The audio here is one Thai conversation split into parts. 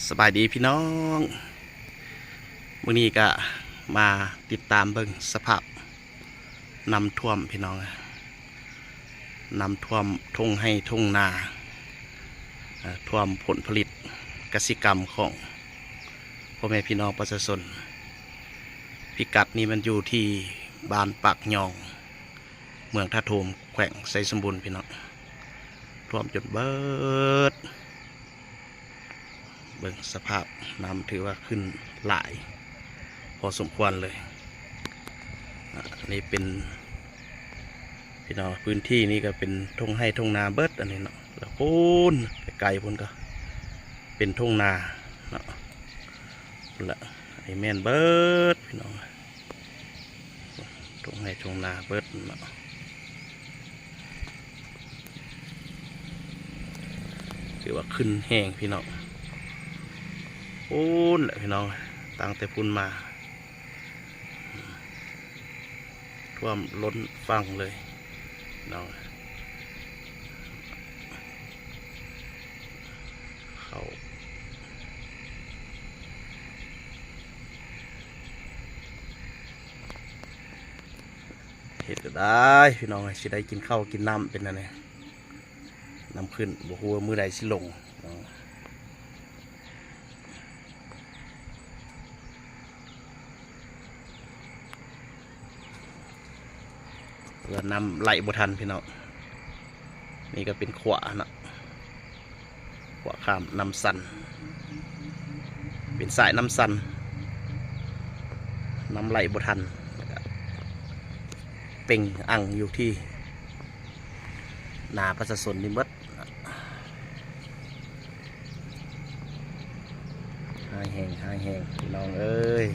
สบายดีพี่น้องมื้อนี้ก็มาติดตามเบิ่งสภาพน้ำท่วมพี่น้องน้ำท่วมทุ่งให้ทุ่งนาท่วมผลผลิตกสิกรรมของพ่อแม่พี่น้องประชาชนพิกัดนี้มันอยู่ที่บ้านปากยองเมืองท่าโทมแขวงไซสมบูรณ์พี่น้องท่วมจนเบิดเบิ่งสภาพน้ำถือว่าขึ้นหลายพอสมควรเลยนี่เป็นพี่น้องพื้นที่นี้ก็เป็นทุ่งให้ทุ่งนาเบิดอันนี้เนาะแล้วพูนไกลๆพูนก็เป็นทุ่งนาเนาะละไอ้แม่นเบิดพี่น้องทุ่งให้ทุ่งนาเบิดเนาะถือว่าขึ้นแห้งพี่น้องพูนแหละพี่น้องตั้งแต่พูนมาท่วมล้นฟังเลยน้องเขาเห็ดได้พี่น้องสิได้กินข้าวกินน้ำเป็นอะไรน้ำขึ้นบ่ฮู้ว่ามื้อใดสิลงเพื่อนำไหลบ่ทันพี่น้องนี่ก็เป็นขวานะขวาข้ามน้ำสันเป็นสายน้ำสันน้ำไหลบ่ทันเป่งอังอยู่ที่นาประชาชนนี่มดหายแห้งพี่น้องเอ้ย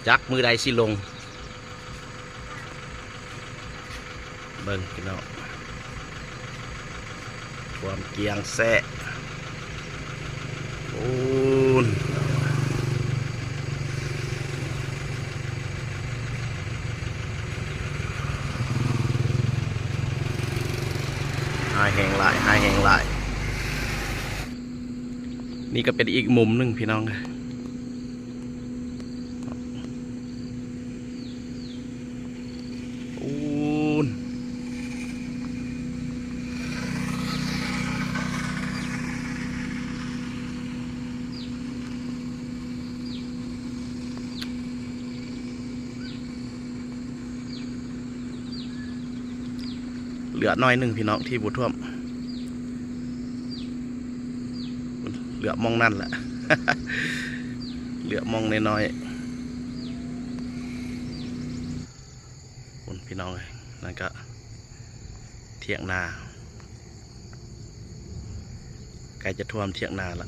จักมือใดสิลงเบิ่งพี่น้องความเกียงแซะโอ้นหายแห้งหลายนี่ก็เป็นอีกมุมหนึ่งพี่น้องเหลือน้อยหนึ่งพี่น้องที่บุท่วมเหลือมองนั่นแหละ เหลือมองน้อยๆคุณพี่น้องนั่นก็เถียงนาใกล้จะท่วมเถียงนาแล้ว